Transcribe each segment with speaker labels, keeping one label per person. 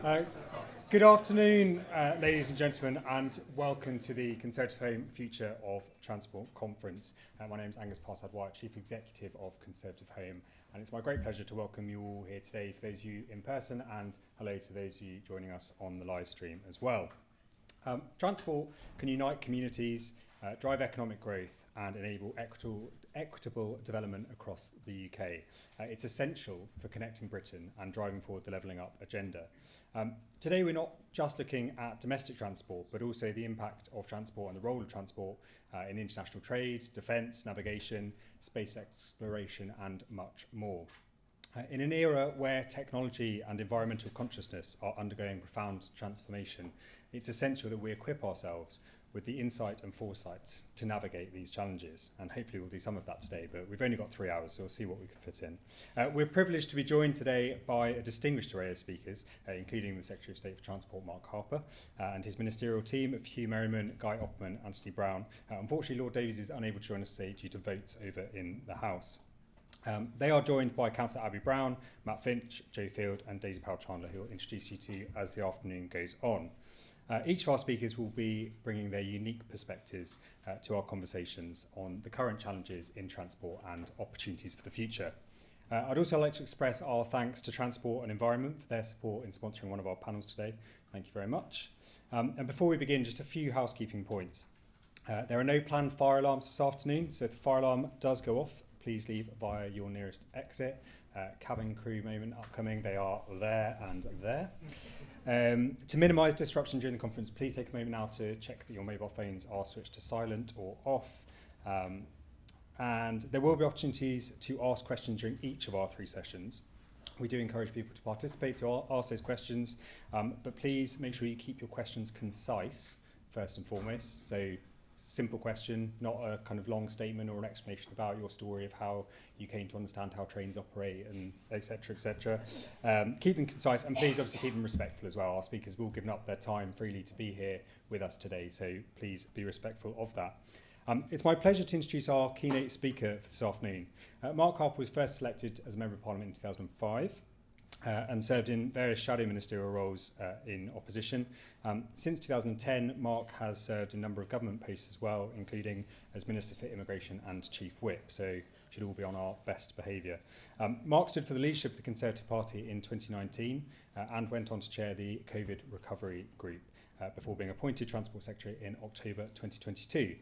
Speaker 1: Uh, Good afternoon, ladies and gentlemen, and welcome to the Conservative Home Future of Transport Conference. My name is Angus Parsad-White, Chief Executive of Conservative Home, and it's my great pleasure to welcome you all here today, for those of you in person, and hello to those of you joining us on the live stream as well. Transport can unite communities, drive economic growth, and enable equitable development across the UK. It's essential for connecting Britain and driving forward the levelling up agenda. Today we're not just looking at domestic transport, but also the impact of transport and the role of transport in international trade, defence, navigation, space exploration, and much more. In an era where technology and environmental consciousness are undergoing profound transformation, it's essential that we equip ourselves with the insight and foresight to navigate these challenges. And hopefully we'll do some of that today, but we've only got 3 hours, so we'll see what we can fit in. We're privileged to be joined today by a distinguished array of speakers, including the Secretary of State for Transport, Mark Harper, and his ministerial team of Hugh Merriman, Guy Oppmann, Anthony Brown. Unfortunately, Lord Davies is unable to join us today due to votes over in the House. They are joined by Councillor Abby Brown, Matt Finch, Joe Field, and Daisy Powell-Chandler, who will introduce you to as the afternoon goes on. Each of our speakers will be bringing their unique perspectives to our conversations on the current challenges in transport and opportunities for the future. I'd also like to express our thanks to Transport and Environment for their support in sponsoring one of our panels today. Thank you very much. And before we begin, just a few housekeeping points. There are no planned fire alarms this afternoon, so if the fire alarm does go off, please leave via your nearest exit. Cabin crew moment upcoming, they are there and there. To minimise disruption during the conference, please take a moment now to check that your mobile phones are switched to silent or off. And there will be opportunities to ask questions during each of our 3 sessions. We do encourage people to participate, to ask those questions, but please make sure you keep your questions concise first and foremost. So, simple question, not a kind of long statement or an explanation about your story of how you came to understand how trains operate and etc. etc. Keep them concise, and please obviously keep them respectful as well. Our speakers will give up their time freely to be here with us today, so please be respectful of that. It's my pleasure to introduce our keynote speaker for this afternoon. Mark Harper was first selected as a Member of Parliament in 2005. And served in various shadow ministerial roles in opposition. Since 2010, Mark has served in a number of government posts as well, including as Minister for Immigration and Chief Whip, so should all be on our best behaviour. Mark stood for the leadership of the Conservative Party in 2019 and went on to chair the COVID Recovery Group before being appointed Transport Secretary in October 2022.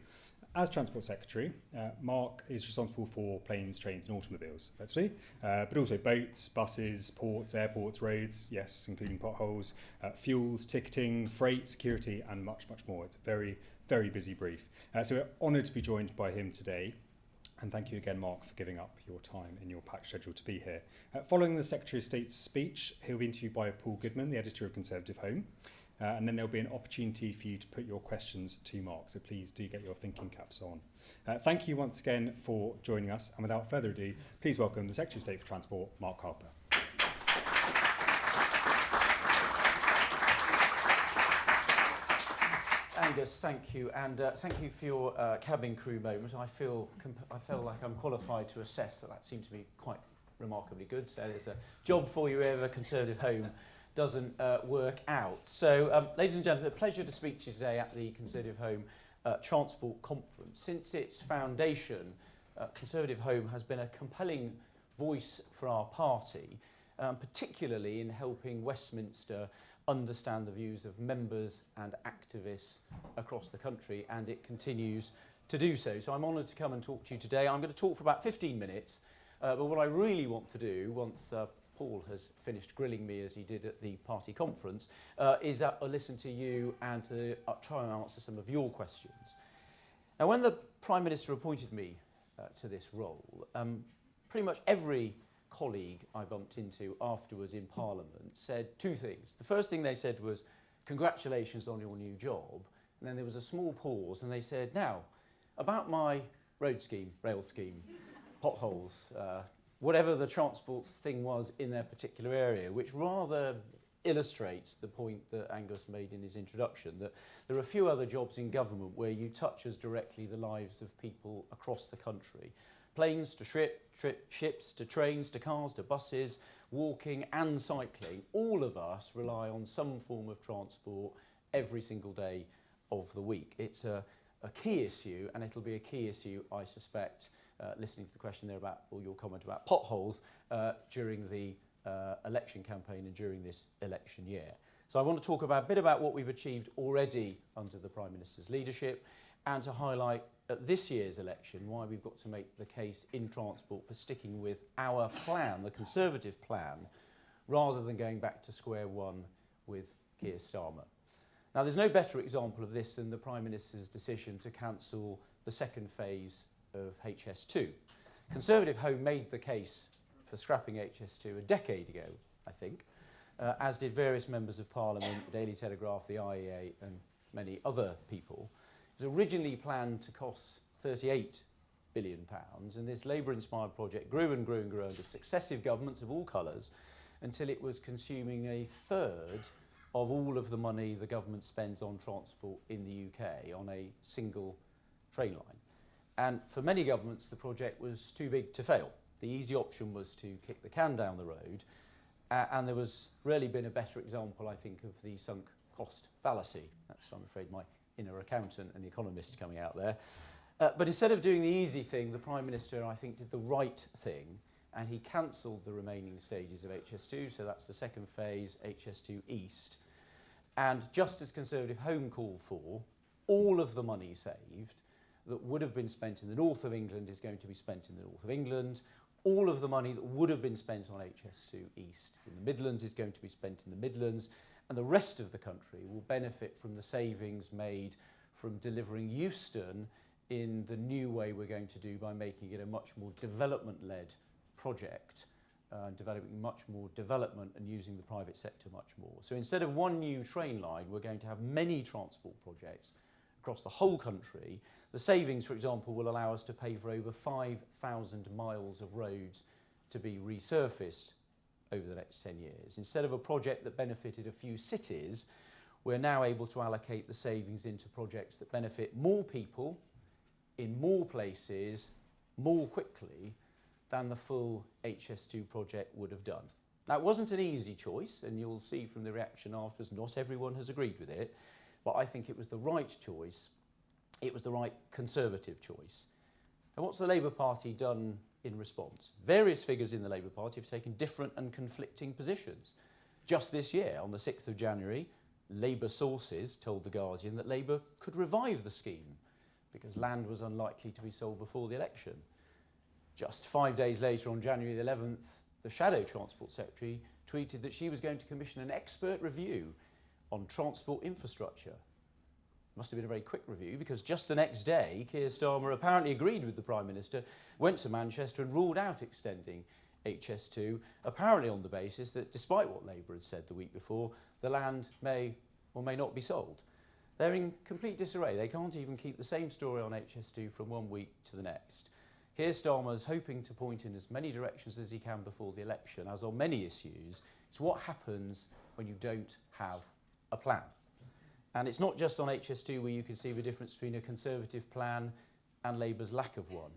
Speaker 1: As Transport Secretary, Mark is responsible for planes, trains and automobiles, effectively, but also boats, buses, ports, airports, roads, yes, including potholes, fuels, ticketing, freight, security and much, much more. It's a very, very busy brief. So we're honoured to be joined by him today. And thank you again, Mark, for giving up your time in your packed schedule to be here. Following the Secretary of State's speech, he'll be interviewed by Paul Goodman, the editor of Conservative Home. And then there'll be an opportunity for you to put your questions to Mark, so please do get your thinking caps on. Thank you once again for joining us, and without further ado, please welcome the Secretary of State for Transport, Mark Harper.
Speaker 2: Angus, thank you, and thank you for your cabin crew moment. I feel like I'm qualified to assess that seemed to be quite remarkably good, so there's a job for you if a Conservative Home doesn't work out. So, ladies and gentlemen, a pleasure to speak to you today at the Conservative Home Transport Conference. Since its foundation, Conservative Home has been a compelling voice for our party, particularly in helping Westminster understand the views of members and activists across the country, and it continues to do so. So I'm honoured to come and talk to you today. I'm going to talk for about 15 minutes, but what I really want to do, once Paul has finished grilling me as he did at the party conference, is listen to you and to try and answer some of your questions. Now, when the Prime Minister appointed me to this role, pretty much every colleague I bumped into afterwards in Parliament said 2 things. The first thing they said was, congratulations on your new job. And then there was a small pause and they said, now, about my road scheme, rail scheme, potholes, whatever the transport thing was in their particular area, which rather illustrates the point that Angus made in his introduction, that there are a few other jobs in government where you touch as directly the lives of people across the country. planes to ships to trains to cars to buses, walking and cycling, all of us rely on some form of transport every single day of the week. It's a key issue, and it'll be a key issue, I suspect, listening to the question there about, or your comment about potholes, during the election campaign and during this election year. So I want to talk a bit about what we've achieved already under the Prime Minister's leadership, and to highlight at this year's election why we've got to make the case in transport for sticking with our plan, the Conservative plan, rather than going back to square one with Keir Starmer. Now, there's no better example of this than the Prime Minister's decision to cancel the second phase of HS2. ConservativeHome made the case for scrapping HS2 a decade ago, I think, as did various members of Parliament, the Daily Telegraph, the IEA and many other people. It was originally planned to cost £38 billion, and this Labour-inspired project grew and grew and grew under successive governments of all colours until it was consuming a third of all of the money the government spends on transport in the UK on a single train line. And for many governments, the project was too big to fail. The easy option was to kick the can down the road, and there was rarely been a better example, I think, of the sunk cost fallacy. That's, I'm afraid, my inner accountant and economist coming out there. But instead of doing the easy thing, the Prime Minister, I think, did the right thing, and he cancelled the remaining stages of HS2, so that's the second phase, HS2 East. And just as ConservativeHome called for, all of the money saved that would have been spent in the north of England is going to be spent in the north of England. All of the money that would have been spent on HS2 East in the Midlands is going to be spent in the Midlands, and the rest of the country will benefit from the savings made from delivering Euston in the new way we're going to do by making it a much more development-led project, developing much more development and using the private sector much more. So instead of one new train line, we're going to have many transport projects across the whole country. The savings, for example, will allow us to pay for over 5,000 miles of roads to be resurfaced over the next 10 years. Instead of a project that benefited a few cities, we're now able to allocate the savings into projects that benefit more people in more places more quickly than the full HS2 project would have done. Now, it wasn't an easy choice, and you'll see from the reaction afterwards, not everyone has agreed with it, but I think it was the right choice. It was the right Conservative choice. And what's the Labour Party done in response? Various figures in the Labour Party have taken different and conflicting positions. Just this year, on the 6th of January, Labour sources told The Guardian that Labour could revive the scheme because land was unlikely to be sold before the election. Just 5 days later, on January the 11th, the Shadow Transport Secretary tweeted that she was going to commission an expert review on transport infrastructure. Must have been a very quick review, because just the next day, Keir Starmer apparently agreed with the Prime Minister, went to Manchester and ruled out extending HS2, apparently on the basis that, despite what Labour had said the week before, the land may or may not be sold. They're in complete disarray. They can't even keep the same story on HS2 from one week to the next. Keir Starmer is hoping to point in as many directions as he can before the election, as on many issues. It's what happens when you don't have a plan. And it's not just on HS2 where you can see the difference between a Conservative plan and Labour's lack of one.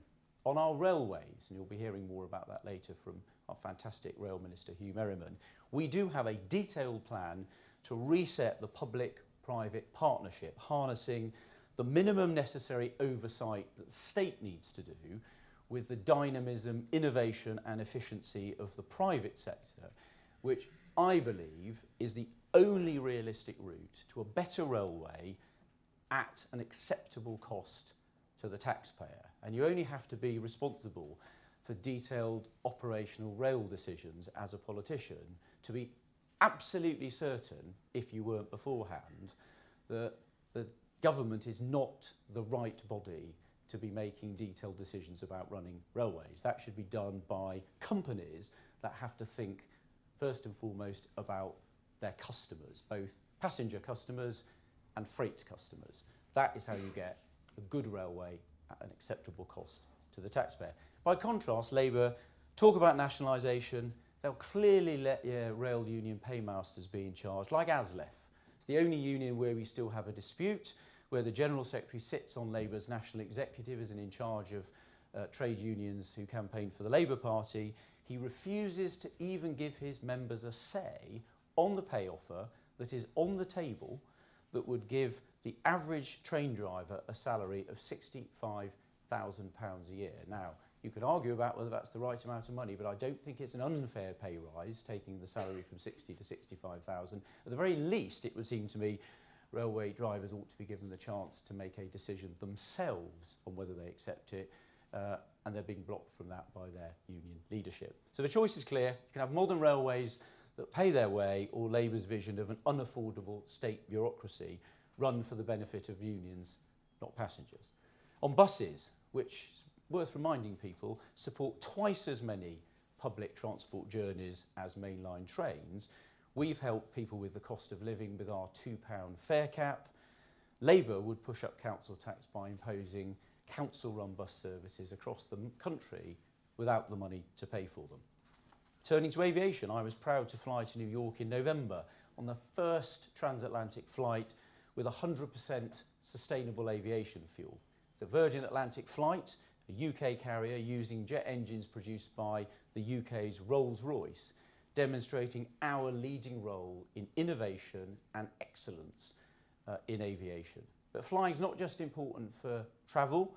Speaker 2: On our railways, and you'll be hearing more about that later from our fantastic Rail Minister Hugh Merriman, we do have a detailed plan to reset the public-private partnership, harnessing the minimum necessary oversight that the state needs to do with the dynamism, innovation and efficiency of the private sector, which I believe is the only realistic route to a better railway at an acceptable cost to the taxpayer. And you only have to be responsible for detailed operational rail decisions as a politician to be absolutely certain, if you weren't beforehand, that the government is not the right body to be making detailed decisions about running railways. That should be done by companies that have to think first and foremost about their customers, both passenger customers and freight customers. That is how you get a good railway at an acceptable cost to the taxpayer. By contrast, Labour talk about nationalisation. They'll clearly let rail union paymasters be in charge, like ASLEF. It's the only union where we still have a dispute, where the General Secretary sits on Labour's National Executive, isn't in charge of trade unions who campaigned for the Labour Party, he refuses to even give his members a say on the pay offer that is on the table that would give the average train driver a salary of £65,000 a year. Now, you can argue about whether that's the right amount of money, but I don't think it's an unfair pay rise, taking the salary from 60 to 65,000. At the very least, it would seem to me railway drivers ought to be given the chance to make a decision themselves on whether they accept it, and they're being blocked from that by their union leadership. So the choice is clear. You can have modern railways that pay their way, or Labour's vision of an unaffordable state bureaucracy run for the benefit of unions, not passengers. On buses, which, worth reminding people, support twice as many public transport journeys as mainline trains, we've helped people with the cost of living with our £2 fare cap. Labour would push up council tax by imposing council-run bus services across the country without the money to pay for them. Turning to aviation, I was proud to fly to New York in November on the first transatlantic flight with 100% sustainable aviation fuel. It's a Virgin Atlantic flight, a UK carrier using jet engines produced by the UK's Rolls-Royce, demonstrating our leading role in innovation and excellence in aviation. But flying is not just important for travel,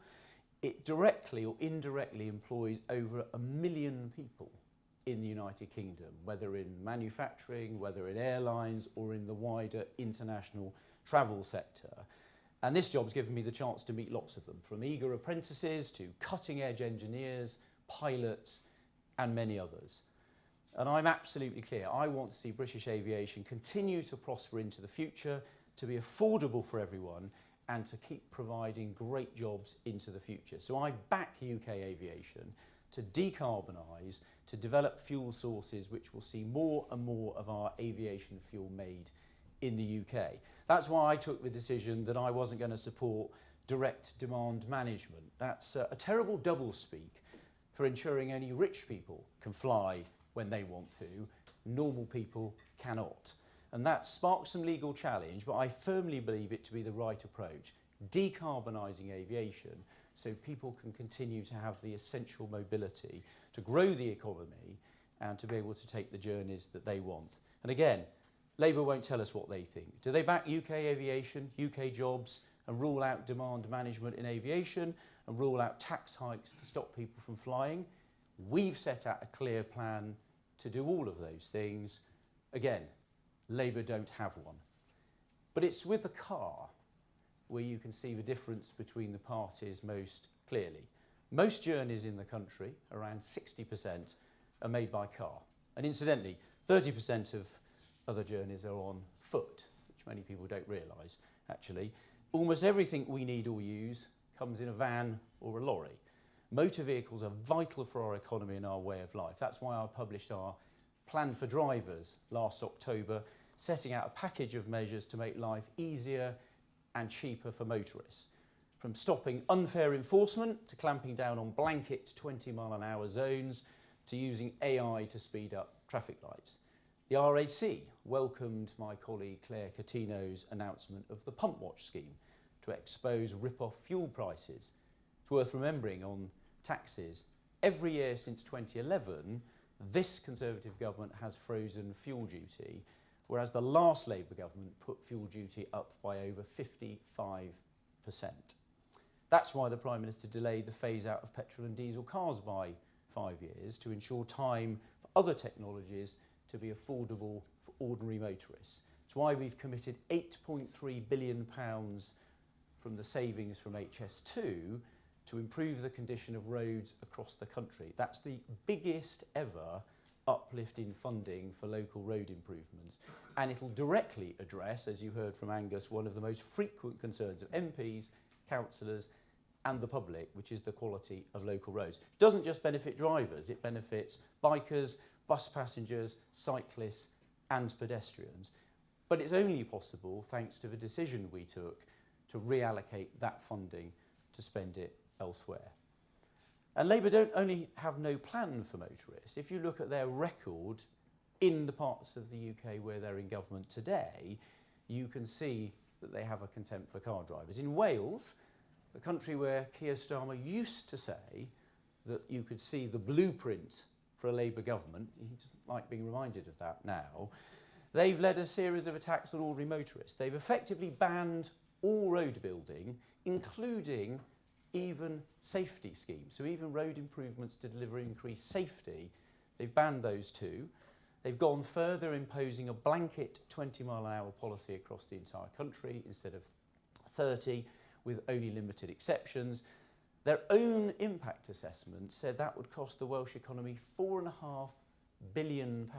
Speaker 2: it directly or indirectly employs over 1 million people in the United Kingdom, whether in manufacturing, whether in airlines, or in the wider international travel sector. And this job's given me the chance to meet lots of them, from eager apprentices to cutting-edge engineers, pilots, and many others. And I'm absolutely clear, I want to see British aviation continue to prosper into the future, to be affordable for everyone, and to keep providing great jobs into the future. So I back UK aviation to decarbonise, to develop fuel sources which will see more and more of our aviation fuel made in the UK. That's why I took the decision that I wasn't going to support direct demand management. That's a terrible doublespeak for ensuring only rich people can fly when they want to, normal people cannot. And that sparks some legal challenge, but I firmly believe it to be the right approach, decarbonising aviation so people can continue to have the essential mobility to grow the economy and to be able to take the journeys that they want. And again, Labour won't tell us what they think. Do they back UK aviation, UK jobs, and rule out demand management in aviation and rule out tax hikes to stop people from flying? We've set out a clear plan to do all of those things. Again, Labour don't have one. But it's with the car where you can see the difference between the parties most clearly. Most journeys in the country, around 60%, are made by car. And incidentally, 30% of other journeys are on foot, which many people don't realise, actually. Almost everything we need or use comes in a van or a lorry. Motor vehicles are vital for our economy and our way of life. That's why I published our Plan for Drivers last October, setting out a package of measures to make life easier and cheaper for motorists. From stopping unfair enforcement to clamping down on blanket 20-mile-an-hour zones to using AI to speed up traffic lights. The RAC welcomed my colleague Claire Coutinho's announcement of the Pump Watch scheme to expose rip-off fuel prices. It's worth remembering on taxes, every year since 2011, this Conservative government has frozen fuel duty, whereas the last Labour government put fuel duty up by over 55%. That's why the Prime Minister delayed the phase-out of petrol and diesel cars by 5 years to ensure time for other technologies to be affordable for ordinary motorists. It's why we've committed £8.3 billion from the savings from HS2 to improve the condition of roads across the country. That's the biggest ever uplift in funding for local road improvements, and it'll directly address, as you heard from Angus, one of the most frequent concerns of MPs, councillors and the public, which is the quality of local roads. It doesn't just benefit drivers, it benefits bikers, bus passengers, cyclists and pedestrians. But it's only possible thanks to the decision we took to reallocate that funding to spend it elsewhere. And Labour don't only have no plan for motorists. If you look at their record in the parts of the UK where they're in government today, you can see that they have a contempt for car drivers. In Wales, the country where Keir Starmer used to say that you could see the blueprint for a Labour government. You just like being reminded of that now. They've led a series of attacks on ordinary motorists. They've effectively banned all road building, including even safety schemes. So even road improvements to deliver increased safety, they've banned those too. They've gone further, imposing a blanket 20-mile-an-hour policy across the entire country instead of 30, with only limited exceptions. Their own impact assessment said that would cost the Welsh economy £4.5 billion,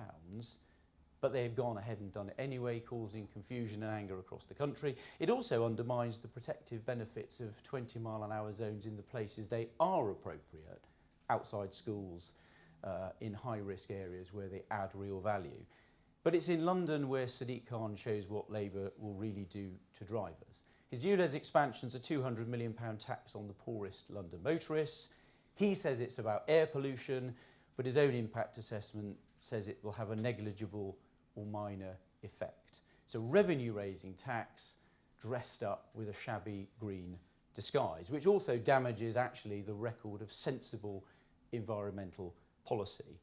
Speaker 2: but they've gone ahead and done it anyway, causing confusion and anger across the country. It also undermines the protective benefits of 20-mile-an-hour zones in the places they are appropriate, outside schools, in high-risk areas where they add real value. But it's in London where Sadiq Khan shows what Labour will really do to drivers. His ULEZ expansion's a £200 million tax on the poorest London motorists. He says it's about air pollution, but his own impact assessment says it will have a negligible or minor effect. It's a revenue-raising tax dressed up with a shabby green disguise, which also damages actually the record of sensible environmental policy.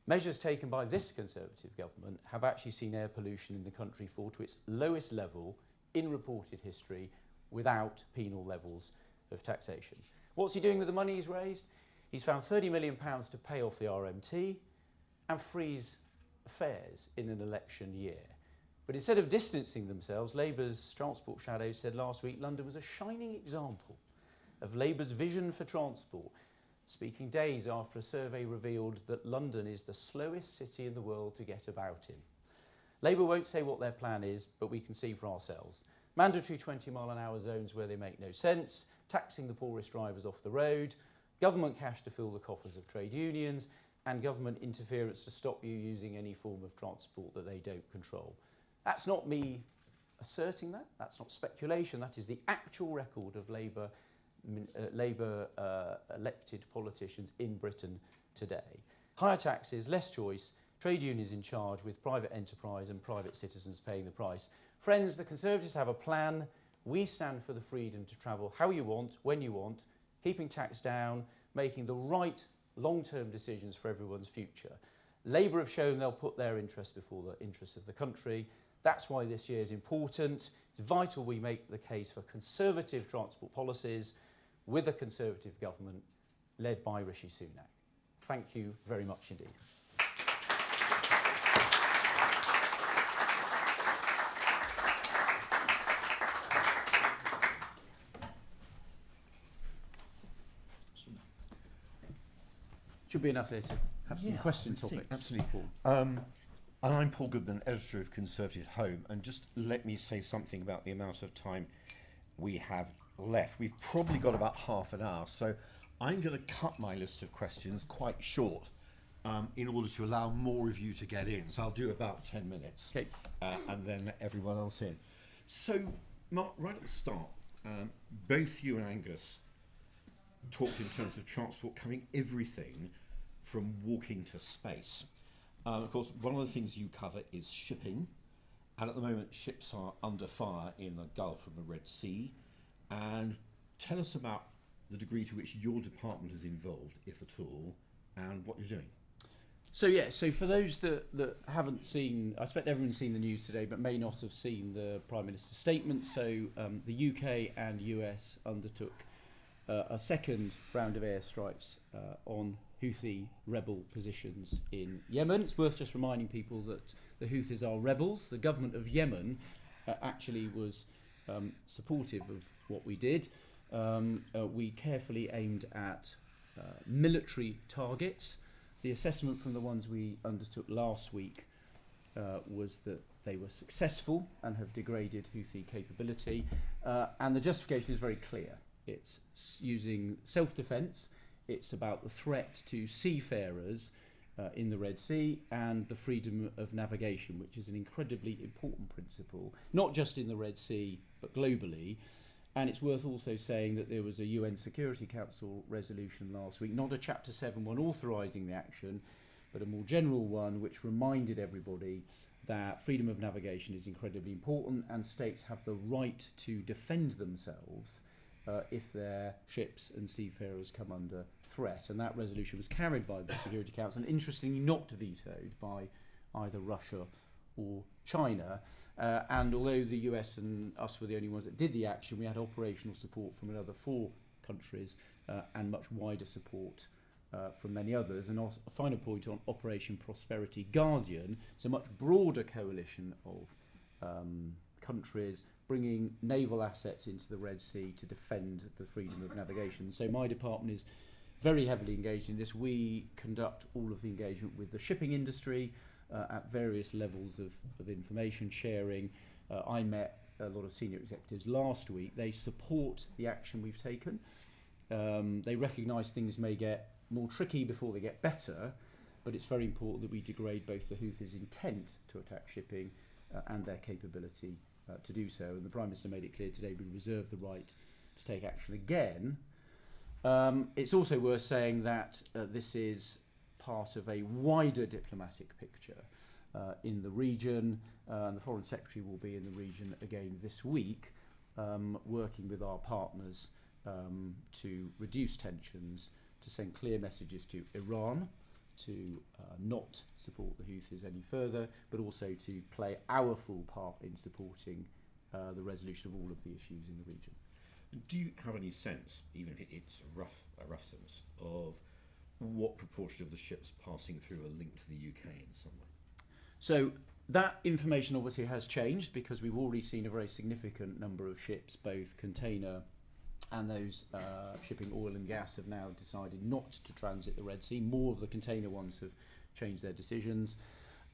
Speaker 2: Measures taken by this Conservative government have actually seen air pollution in the country fall to its lowest level in reported history without penal levels of taxation. What's he doing with the money he's raised? He's found £30 million to pay off the RMT and freeze fares in an election year. But instead of distancing themselves, Labour's transport shadow said last week London was a shining example of Labour's vision for transport, speaking days after a survey revealed that London is the slowest city in the world to get about in. Labour won't say what their plan is, but we can see for ourselves. Mandatory 20-mile-an-hour zones where they make no sense, taxing the poorest drivers off the road, government cash to fill the coffers of trade unions, and government interference to stop you using any form of transport that they don't control. That's not me asserting that, that's not speculation, that is the actual record of Labour elected politicians in Britain today. Higher taxes, less choice, trade unions in charge with private enterprise and private citizens paying the price. Friends, the Conservatives have a plan. We stand for the freedom to travel how you want, when you want, keeping tax down, making the right long-term decisions for everyone's future. Labour have shown they'll put their interests before the interests of the country. That's why this year is important. It's vital we make the case for conservative transport policies with a Conservative government led by Rishi Sunak. Thank you very much indeed. Should be enough there to have some question topics.
Speaker 3: Absolutely. And I'm Paul Goodman, editor of ConservativeHome, and just let me say something about the amount of time we have left. We've probably got about half an hour, so I'm going to cut my list of questions quite short in order to allow more of you to get in. So I'll do about 10 minutes,
Speaker 2: okay.
Speaker 3: And then let everyone else in. So, Mark, right at the start, both you and Angus talked in terms of transport covering everything from walking to space. Of course, one of the things you cover is shipping, and at the moment ships are under fire in the Gulf and the Red Sea. And tell us about the degree to which your department is involved, if at all, and what you're doing.
Speaker 2: So for those that haven't seen, I expect everyone's seen the news today, but may not have seen the Prime Minister's statement. So the UK and US undertook a second round of airstrikes on Houthi rebel positions in Yemen. It's worth just reminding people that the Houthis are rebels. The government of Yemen actually was supportive of what we did. We carefully aimed at military targets. The assessment from the ones we undertook last week was that they were successful and have degraded Houthi capability. And the justification is very clear. It's using self-defense. It's about the threat to seafarers in the Red Sea and the freedom of navigation, which is an incredibly important principle, not just in the Red Sea, but globally. And it's worth also saying that there was a UN Security Council resolution last week, not a Chapter 7 one authorising the action, but a more general one which reminded everybody that freedom of navigation is incredibly important and states have the right to defend themselves if their ships and seafarers come under threat. And that resolution was carried by the Security Council and interestingly not vetoed by either Russia or China. And although the US and us were the only ones that did the action, we had operational support from another 4 countries and much wider support from many others. And also, a final point on Operation Prosperity Guardian, it's a much broader coalition of countries bringing naval assets into the Red Sea to defend the freedom of navigation. So my department is very heavily engaged in this. We conduct all of the engagement with the shipping industry at various levels of information sharing. I met a lot of senior executives last week. They support the action we've taken. They recognise things may get more tricky before they get better, but it's very important that we degrade both the Houthis' intent to attack shipping and their capability to do so. And the Prime Minister made it clear today we reserve the right to take action again. It's also worth saying that this is part of a wider diplomatic picture in the region. And the Foreign Secretary will be in the region again this week, working with our partners to reduce tensions, to send clear messages to Iran, to not support the Houthis any further, but also to play our full part in supporting the resolution of all of the issues in the region.
Speaker 3: Do you have any sense, even if it's a rough sense, of what proportion of the ships passing through are linked to the UK in some way?
Speaker 2: So that information obviously has changed because we've already seen a very significant number of ships, both container and those shipping oil and gas, have now decided not to transit the Red Sea. More of the container ones have changed their decisions,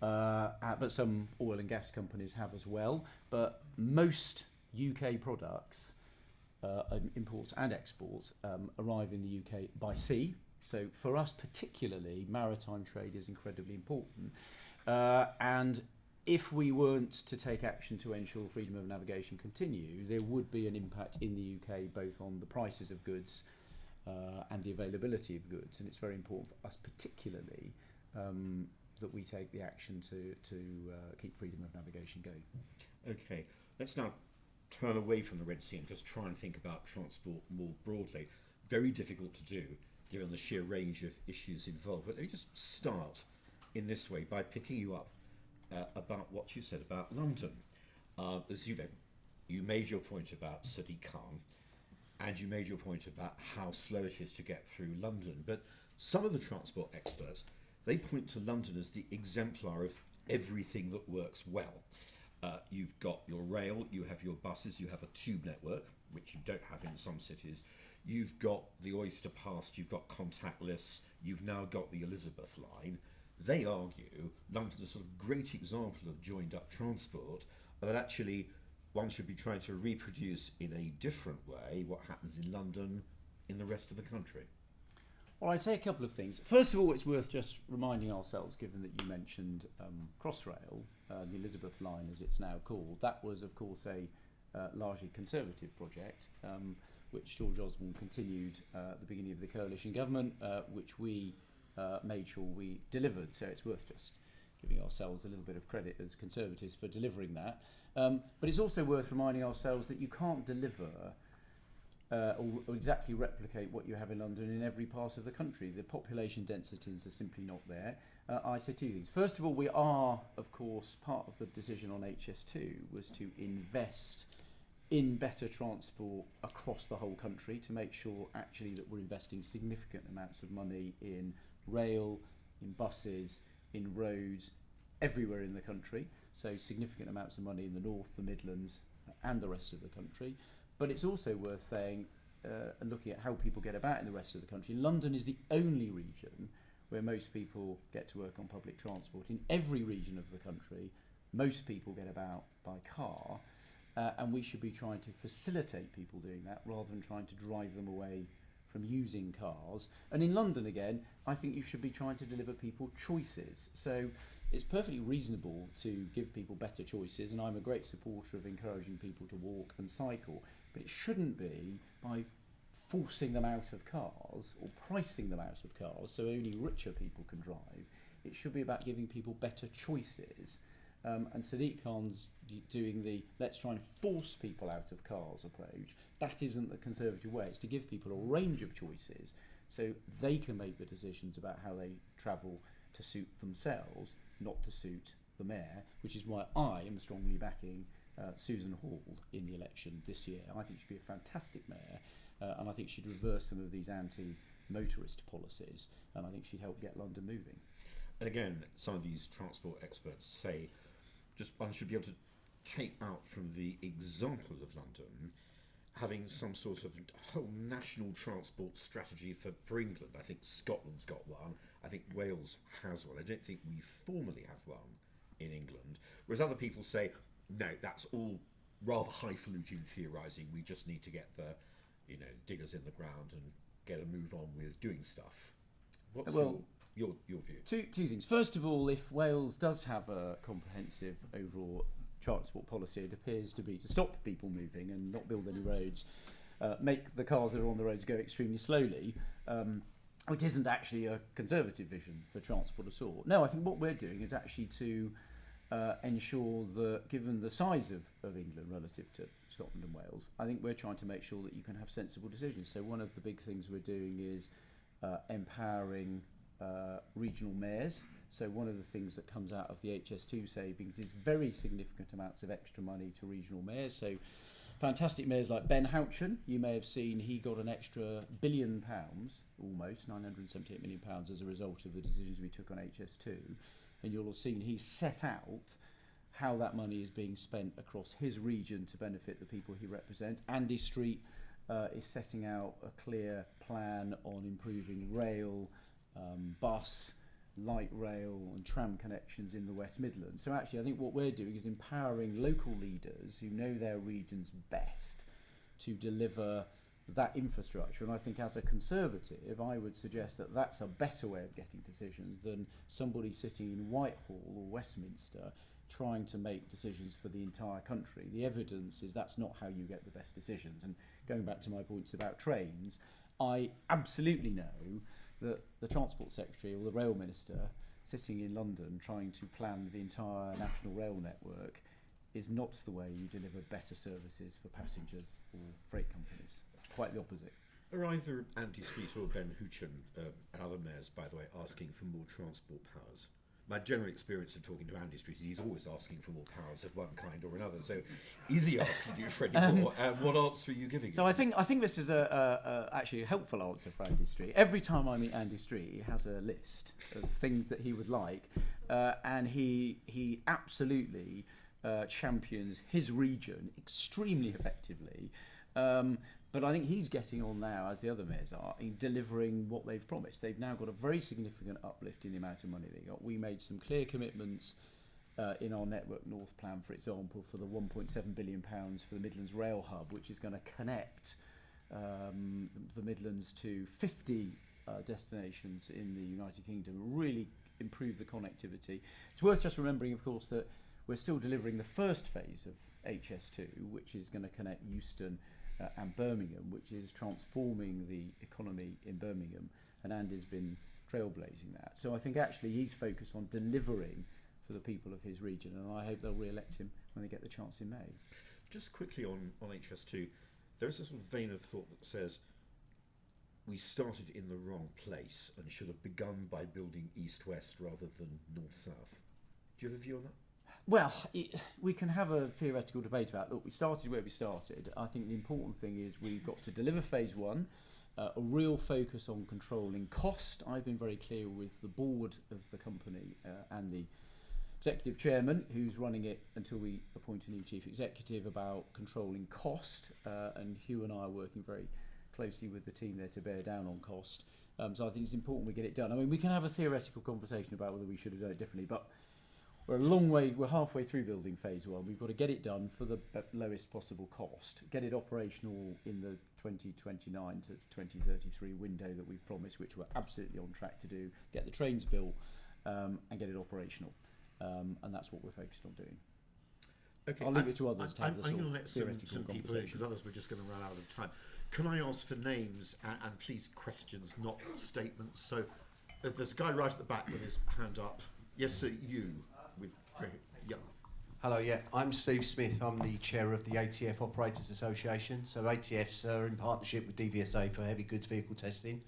Speaker 2: but some oil and gas companies have as well. But most UK products, imports and exports, arrive in the UK by sea. So for us particularly, maritime trade is incredibly important. And if we weren't to take action to ensure freedom of navigation continue, there would be an impact in the UK both on the prices of goods and the availability of goods. And it's very important for us particularly that we take the action to keep freedom of navigation going.
Speaker 3: Okay, let's now turn away from the Red Sea and just try and think about transport more broadly. Very difficult to do given the sheer range of issues involved. But let me just start in this way by picking you up about what you said about London. As you know, you made your point about Sadiq Khan, and you made your point about how slow it is to get through London. But some of the transport experts, they point to London as the exemplar of everything that works well. You've got your rail, you have your buses, you have a tube network, which you don't have in some cities. You've got the Oyster Pass, you've got contactless, you've now got the Elizabeth line. They argue London's a sort of great example of joined up transport, that actually one should be trying to reproduce in a different way what happens in London in the rest of the country.
Speaker 2: Well, I'd say a couple of things. First of all, it's worth just reminding ourselves, given that you mentioned Crossrail, the Elizabeth line as it's now called, that was of course a largely Conservative project, which George Osborne continued at the beginning of the coalition government, which we made sure we delivered. So it's worth just giving ourselves a little bit of credit as Conservatives for delivering that. But it's also worth reminding ourselves that you can't deliver or exactly replicate what you have in London in every part of the country. The population densities are simply not there. I say two things. First of all, we are, of course, part of the decision on HS2 was to invest in better transport across the whole country to make sure actually that we're investing significant amounts of money in rail, in buses, in roads, everywhere in the country. So significant amounts of money in the north, the Midlands and the rest of the country. But it's also worth saying and looking at how people get about in the rest of the country. London is the only region where most people get to work on public transport. In every region of the country, most people get about by car, and we should be trying to facilitate people doing that rather than trying to drive them away from using cars. And in London, again, I think you should be trying to deliver people choices. So it's perfectly reasonable to give people better choices, and I'm a great supporter of encouraging people to walk and cycle, but it shouldn't be by forcing them out of cars or pricing them out of cars so only richer people can drive. It should be about giving people better choices And Sadiq Khan's doing the let's try and force people out of cars approach. That isn't the Conservative way. It's to give people a range of choices so they can make the decisions about how they travel to suit themselves, not to suit the mayor, which is why I am strongly backing Susan Hall in the election this year. I think she'd be a fantastic mayor, and I think she'd reverse some of these anti-motorist policies, and I think she'd help get London moving.
Speaker 3: And again, some of these transport experts say just one should be able to take out from the example of London having some sort of whole national transport strategy for England. I think Scotland's got one. I think Wales has one. I don't think we formally have one in England. Whereas other people say, no, that's all rather highfalutin theorising. We just need to get the, diggers in the ground and get a move on with doing stuff. What's your view?
Speaker 2: Two things. First of all, if Wales does have a comprehensive overall transport policy, it appears to be to stop people moving and not build any roads, make the cars that are on the roads go extremely slowly, which isn't actually a Conservative vision for transport at all. No, I think what we're doing is actually to ensure that, given the size of England relative to Scotland and Wales, I think we're trying to make sure that you can have sensible decisions. So one of the big things we're doing is empowering regional mayors. So one of the things that comes out of the HS2 savings is very significant amounts of extra money to regional mayors. So fantastic mayors like Ben Houchen, you may have seen he got an extra £1 billion, almost £978 million as a result of the decisions we took on HS2. And you'll have seen he's set out how that money is being spent across his region to benefit the people he represents. Andy Street is setting out a clear plan on improving rail, bus, light rail and tram connections in the West Midlands. So actually I think what we're doing is empowering local leaders who know their regions best to deliver that infrastructure. And I think as a Conservative, I would suggest that that's a better way of getting decisions than somebody sitting in Whitehall or Westminster trying to make decisions for the entire country. The evidence is that's not how you get the best decisions. And going back to my points about trains, I absolutely know that the Transport Secretary or the Rail Minister sitting in London trying to plan the entire national rail network is not the way you deliver better services for passengers or freight companies. Quite the opposite.
Speaker 3: Are either Andy Street or Ben Houchen and other mayors, by the way, asking for more transport powers? My general experience of talking to Andy Street is he's always asking for more powers of one kind or another. So is he asking you for any more? And what answer are you giving
Speaker 2: So
Speaker 3: him?
Speaker 2: I think this is actually a helpful answer for Andy Street. Every time I meet Andy Street, he has a list of things that he would like, and he absolutely champions his region extremely effectively. But I think he's getting on now, as the other mayors are, in delivering what they've promised. They've now got a very significant uplift in the amount of money they got. We made some clear commitments in our Network North plan, for example, for the £1.7 billion for the Midlands Rail Hub, which is going to connect the Midlands to 50 destinations in the United Kingdom, really improve the connectivity. It's worth just remembering, of course, that we're still delivering the first phase of HS2, which is going to connect Euston and Birmingham, which is transforming the economy in Birmingham, and Andy's been trailblazing that. So I think actually he's focused on delivering for the people of his region, and I hope they'll re-elect him when they get the chance in May.
Speaker 3: Just quickly on HS2, there's a sort of vein of thought that says we started in the wrong place and should have begun by building east-west rather than north-south. Do you have a view on that?
Speaker 2: Well, we can have a theoretical debate about, look, we started where we started. I think the important thing is we've got to deliver phase one, a real focus on controlling cost. I've been very clear with the board of the company and the executive chairman, who's running it until we appoint a new chief executive, about controlling cost. And Hugh and I are working very closely with the team there to bear down on cost. So I think it's important we get it done. I mean, we can have a theoretical conversation about whether we should have done it differently, but we're halfway through building phase one. We've got to get it done for the lowest possible cost, get it operational in the 2029 to 2033 window that we've promised, which we're absolutely on track to do, get the trains built and get it operational. And that's what we're focused on doing.
Speaker 3: Okay,
Speaker 2: I'll leave it to others to have the
Speaker 3: I'm
Speaker 2: sort
Speaker 3: going to
Speaker 2: of
Speaker 3: let
Speaker 2: theoretical
Speaker 3: some people in,
Speaker 2: conversation.
Speaker 3: because others we're just going to run out of time. Can I ask for names and please questions, not statements? So there's a guy right at the back with his hand up. Yes, sir, you with great, yeah.
Speaker 4: Hello, yeah, I'm Steve Smith. I'm the chair of the ATF Operators Association. So ATFs are in partnership with DVSA for heavy goods vehicle testing.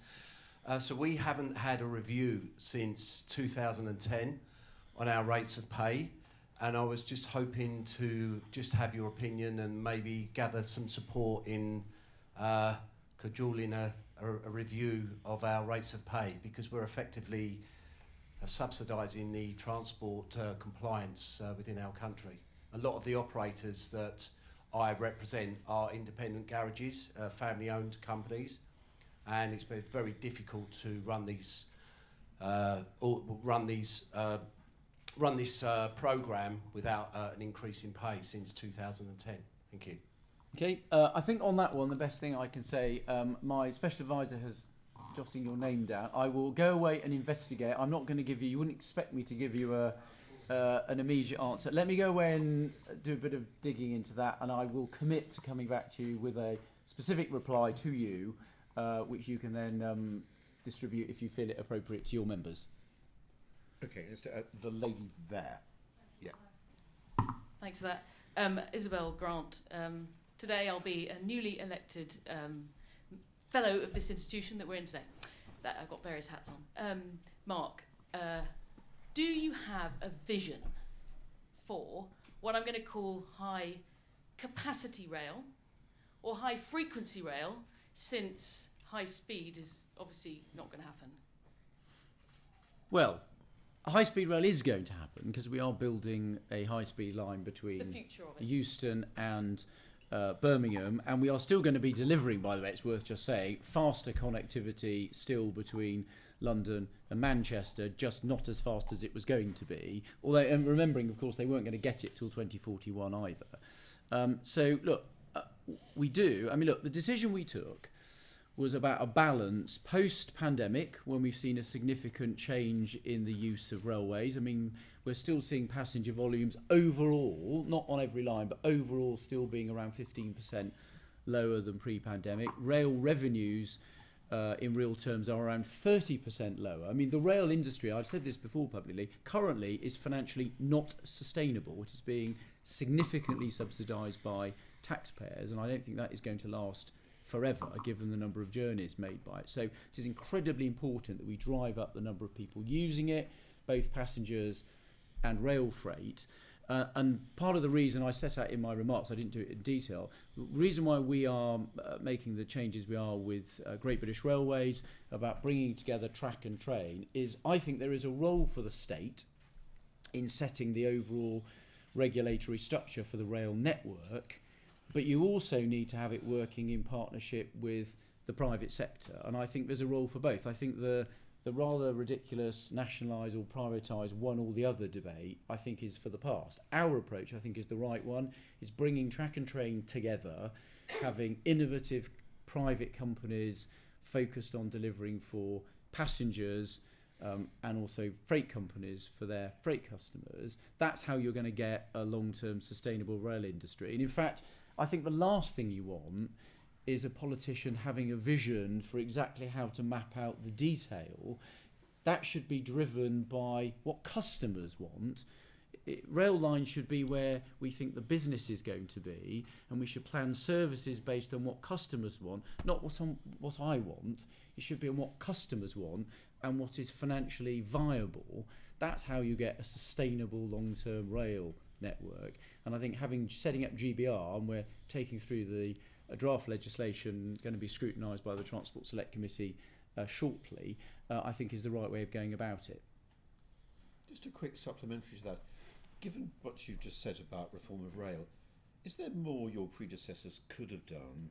Speaker 4: So we haven't had a review since 2010 on our rates of pay. And I was just hoping to just have your opinion and maybe gather some support in cajoling a review of our rates of pay, because we're effectively subsidising the transport compliance within our country. A lot of the operators that I represent are independent garages, family-owned companies, and it's been very difficult to run these run this programme without an increase in pay since 2010. Thank you.
Speaker 2: Okay, I think on that one, the best thing I can say, my special advisor has jotting your name down. I will go away and investigate. I'm not going to give you wouldn't expect me to give you an immediate answer. Let me go away and do a bit of digging into that, and I will commit to coming back to you with a specific reply to you, which you can then distribute if you feel it appropriate to your members.
Speaker 3: Okay, the lady there. Yeah.
Speaker 5: Thanks for that. Isabel Grant. Today I'll be a newly elected fellow of this institution that we're in today. That I've got various hats on. Mark, do you have a vision for what I'm going to call high capacity rail or high frequency rail, since high speed is obviously not going to happen?
Speaker 2: Well, a high-speed rail is going to happen because we are building a high-speed line between
Speaker 5: The future of it.
Speaker 2: Euston and Birmingham, and we are still going to be delivering, by the way, it's worth just saying, faster connectivity still between London and Manchester, just not as fast as it was going to be. Although, and remembering, of course, they weren't going to get it till 2041 either. So, look, we do. I mean, look, the decision we took was about a balance post-pandemic, when we've seen a significant change in the use of railways. I mean, we're still seeing passenger volumes overall, not on every line, but overall still being around 15% lower than pre-pandemic. Rail revenues in real terms are around 30% lower. I mean, the rail industry, I've said this before publicly, currently is financially not sustainable. It is being significantly subsidised by taxpayers, and I don't think that is going to last forever, given the number of journeys made by it. So it is incredibly important that we drive up the number of people using it, both passengers and rail freight. And part of the reason I set out in my remarks, I didn't do it in detail, the reason why we are making the changes we are with Great British Railways about bringing together track and train is I think there is a role for the state in setting the overall regulatory structure for the rail network, but you also need to have it working in partnership with the private sector. And I think there's a role for both. I think the rather ridiculous nationalise or privatise one or the other debate, I think, is for the past. Our approach, I think, is the right one, is bringing track and train together, having innovative private companies focused on delivering for passengers and also freight companies for their freight customers. That's how you're going to get a long-term sustainable rail industry. And in fact, I think the last thing you want is a politician having a vision for exactly how to map out the detail. That should be driven by what customers want. Rail lines should be where we think the business is going to be, and we should plan services based on what customers want, not what I want. It should be on what customers want and what is financially viable. That's how you get a sustainable long-term rail network. And I think setting up GBR, and we're taking through the draft legislation going to be scrutinised by the Transport Select Committee shortly, I think is the right way of going about it.
Speaker 3: Just a quick supplementary to that. Given what you've just said about reform of rail, is there more your predecessors could have done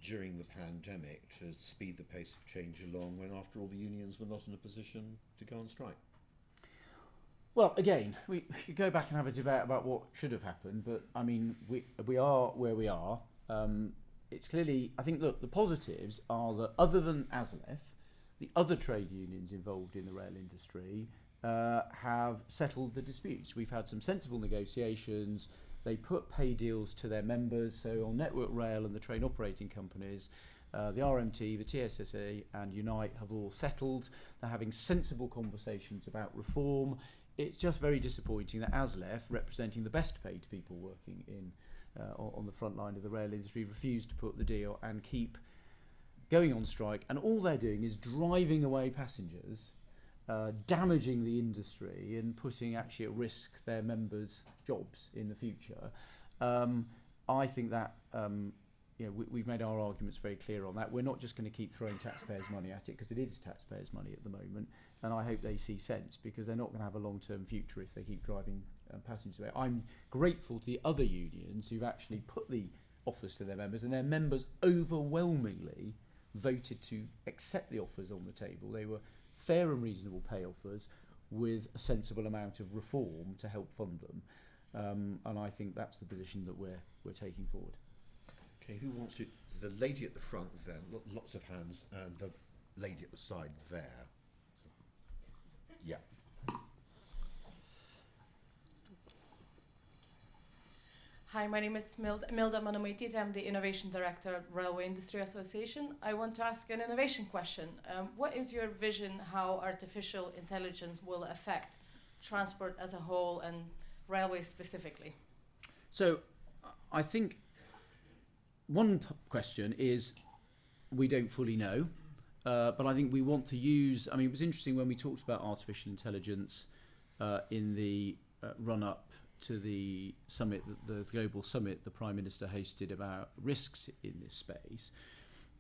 Speaker 3: during the pandemic to speed the pace of change along when, after all, the unions were not in a position to go on strike?
Speaker 2: Well, again, we could go back and have a debate about what should have happened, but I mean, we are where we are. It's clearly, I think, look, the positives are that other than ASLEF, the other trade unions involved in the rail industry have settled the disputes. We've had some sensible negotiations. They put pay deals to their members, so on Network Rail and the train operating companies, The RMT, the TSSA and Unite have all settled. They're having sensible conversations about reform. It's just very disappointing that ASLEF, representing the best paid people working in on the front line of the rail industry, refused to put the deal and keep going on strike. And all they're doing is driving away passengers, damaging the industry and putting actually at risk their members' jobs in the future. I think that we've made our arguments very clear on that. We're not just going to keep throwing taxpayers' money at it, because it is taxpayers' money at the moment, and I hope they see sense, because they're not going to have a long-term future if they keep driving passengers away. I'm grateful to the other unions who've actually put the offers to their members, and their members overwhelmingly voted to accept the offers on the table. They were fair and reasonable pay offers with a sensible amount of reform to help fund them, and I think that's the position that we're taking forward.
Speaker 3: Okay, who wants to? So the lady at the front there, lots of hands, and the lady at the side there. So, yeah.
Speaker 6: Hi, my name is Milda Manamaitit. I'm the Innovation Director at Railway Industry Association. I want to ask an innovation question. What is your vision how artificial intelligence will affect transport as a whole and railways specifically?
Speaker 2: So I think one question is we don't fully know, but I think we want to use, I mean, it was interesting when we talked about artificial intelligence in the run-up to the summit, the global summit the Prime Minister hosted about risks in this space.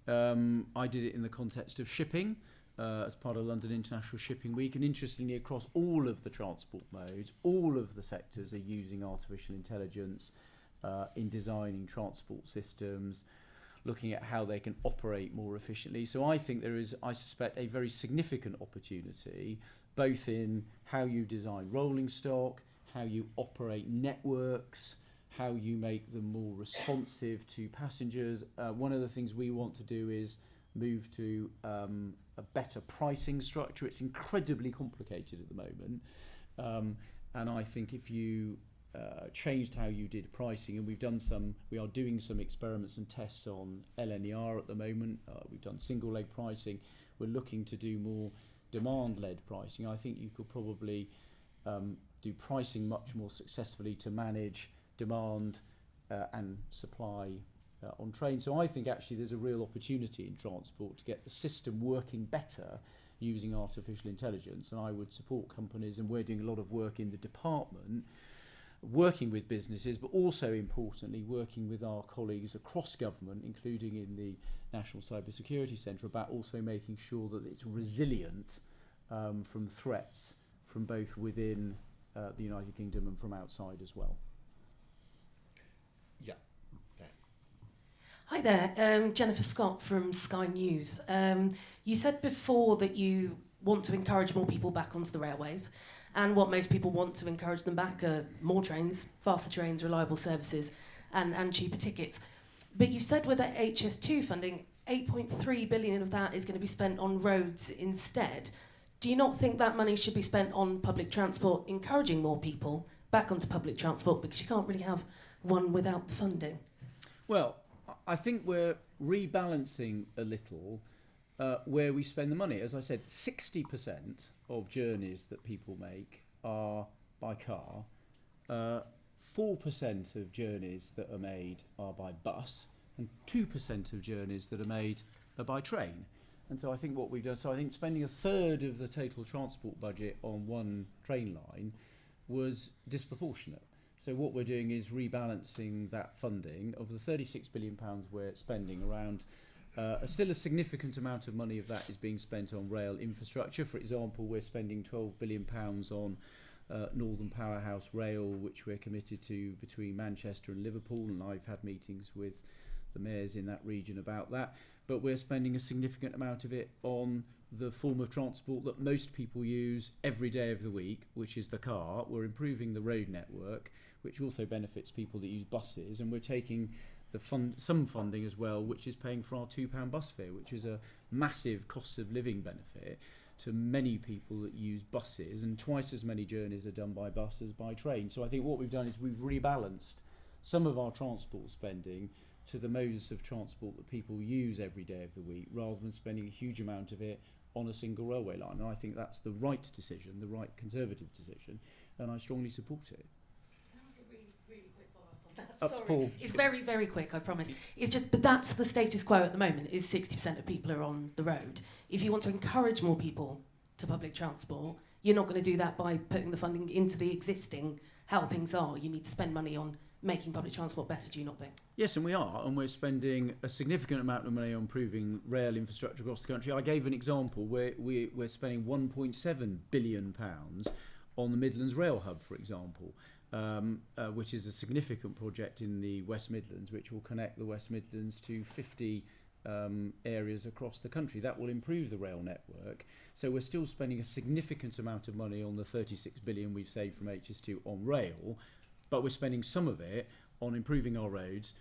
Speaker 2: I did it in the context of shipping as part of London International Shipping Week, and interestingly across all of the transport modes, all of the sectors are using artificial intelligence in designing transport systems, looking at how they can operate more efficiently. So I think there is, I suspect, a very significant opportunity, both in how you design rolling stock, how you operate networks, how you make them more responsive to passengers. One of the things we want to do is move to a better pricing structure. It's incredibly complicated at the moment, and I think if you changed how you did pricing, and we are doing some experiments and tests on LNER at the moment. We've done single leg pricing. We're looking to do more demand-led pricing. I think you could probably do pricing much more successfully to manage demand and supply on trains. So I think actually there's a real opportunity in transport to get the system working better using artificial intelligence, and I would support companies, and we're doing a lot of work in the department working with businesses, but also importantly working with our colleagues across government, including in the National Cybersecurity Centre, about also making sure that it's resilient from threats from both within the United Kingdom and from outside as well.
Speaker 3: Yeah. There.
Speaker 7: Hi there, Jennifer Scott from Sky News. You said before that you want to encourage more people back onto the railways, and what most people want to encourage them back are more trains, faster trains, reliable services, and cheaper tickets. But you said with that HS2 funding, 8.3 billion of that is going to be spent on roads instead. Do you not think that money should be spent on public transport, encouraging more people back onto public transport, because you can't really have one without the funding?
Speaker 2: Well, I think we're rebalancing a little where we spend the money. As I said, 60% of journeys that people make are by car. 4% of journeys that are made are by bus, and 2% of journeys that are made are by train. And so I think what we've done, so I think spending a third of the total transport budget on one train line was disproportionate. So what we're doing is rebalancing that funding. Of the £36 billion we're spending, around still a significant amount of money of that is being spent on rail infrastructure. For example, we're spending £12 billion on Northern Powerhouse Rail, which we're committed to between Manchester and Liverpool, and I've had meetings with the mayors in that region about that. But we're spending a significant amount of it on the form of transport that most people use every day of the week, which is the car. We're improving the road network, which also benefits people that use buses, and we're taking some funding as well, which is paying for our £2 bus fare, which is a massive cost of living benefit to many people that use buses, and twice as many journeys are done by bus as by train. So I think what we've done is we've rebalanced some of our transport spending
Speaker 8: to the modes of transport that people use every day of the week, rather than spending a huge amount of it on a single railway line. And I think that's the right decision, the right Conservative decision, and I strongly support it.
Speaker 7: Can I ask a really, really quick follow-up on that?
Speaker 8: Up to Paul.
Speaker 7: It's very, very quick, I promise. It's just, but that's the status quo at the moment, is 60% of people are on the road. If you want to encourage more people to public transport, you're not going to do that by putting the funding into the existing, how things are. You need to spend money on making public transport better, do you not think?
Speaker 8: Yes, and we are, and we're spending a significant amount of money on improving rail infrastructure across the country. I gave an example where we're spending £1.7 billion on the Midlands Rail Hub, for example, which is a significant project in the West Midlands, which will connect the West Midlands to 50 areas across the country. That will improve the rail network. So we're still spending a significant amount of money on the 36 billion we've saved from HS2 on rail, but we're spending some of it on improving our roads,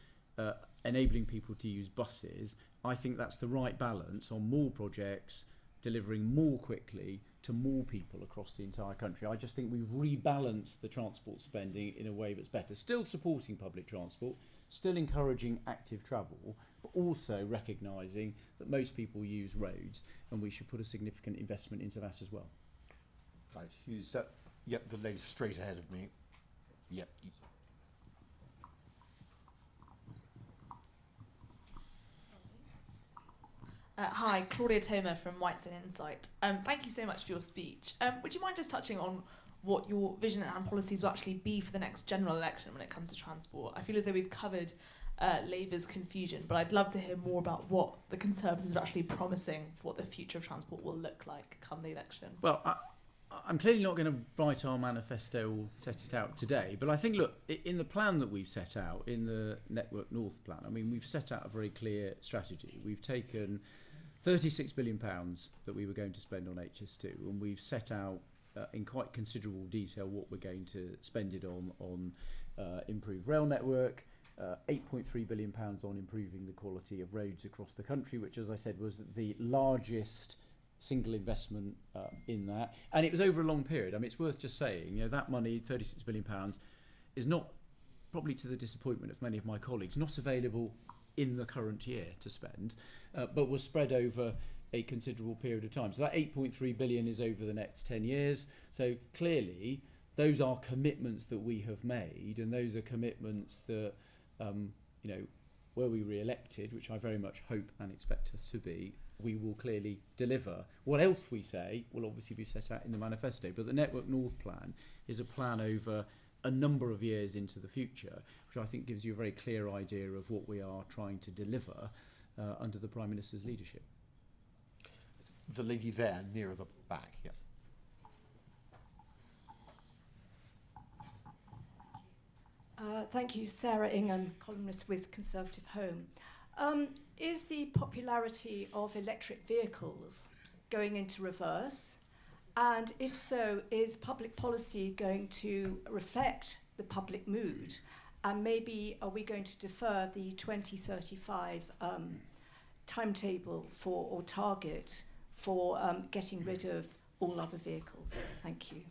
Speaker 8: enabling people to use buses. I think that's the right balance on more projects, delivering more quickly to more people across the entire country. I just think we've rebalanced the transport spending in a way that's better. Still supporting public transport, still encouraging active travel, but also recognising that most people use roads, and we should put a significant investment into that as well.
Speaker 3: Right, who's yep, the lady straight ahead of me. Yep.
Speaker 9: Hi, Claudia Toma from Whites and Insight. Thank you so much for your speech. Would you mind just touching on what your vision and policies will actually be for the next general election when it comes to transport? I feel as though we've covered Labour's confusion, but I'd love to hear more about what the Conservatives are actually promising for what the future of transport will look like come the election.
Speaker 8: Well, I'm clearly not going to write our manifesto or set it out today, but I think, look, in the plan that we've set out, in the Network North plan, I mean, we've set out a very clear strategy. We've taken £36 billion that we were going to spend on HS2, and we've set out in quite considerable detail what we're going to spend it on improved rail network, £8.3 billion on improving the quality of roads across the country, which, as I said, was the largest single investment in that, and it was over a long period. I mean, it's worth just saying, you know, that money, £36 billion, is not, probably to the disappointment of many of my colleagues, not available in the current year to spend, but was spread over a considerable period of time. So that 8.3 billion is over the next 10 years. So clearly, those are commitments that we have made, and those are commitments that, you know, were we re-elected, which I very much hope and expect us to be, we will clearly deliver. What else we say will obviously be set out in the manifesto, but the Network North plan is a plan over a number of years into the future, which I think gives you a very clear idea of what we are trying to deliver under the Prime Minister's leadership.
Speaker 3: The lady there, nearer the back, yeah.
Speaker 10: Thank you, Sarah Ingham, columnist with ConservativeHome. Is the popularity of electric vehicles going into reverse? And if so, is public policy going to reflect the public mood? And maybe are we going to defer the 2035 timetable for, or target for getting rid of all other vehicles? Thank you.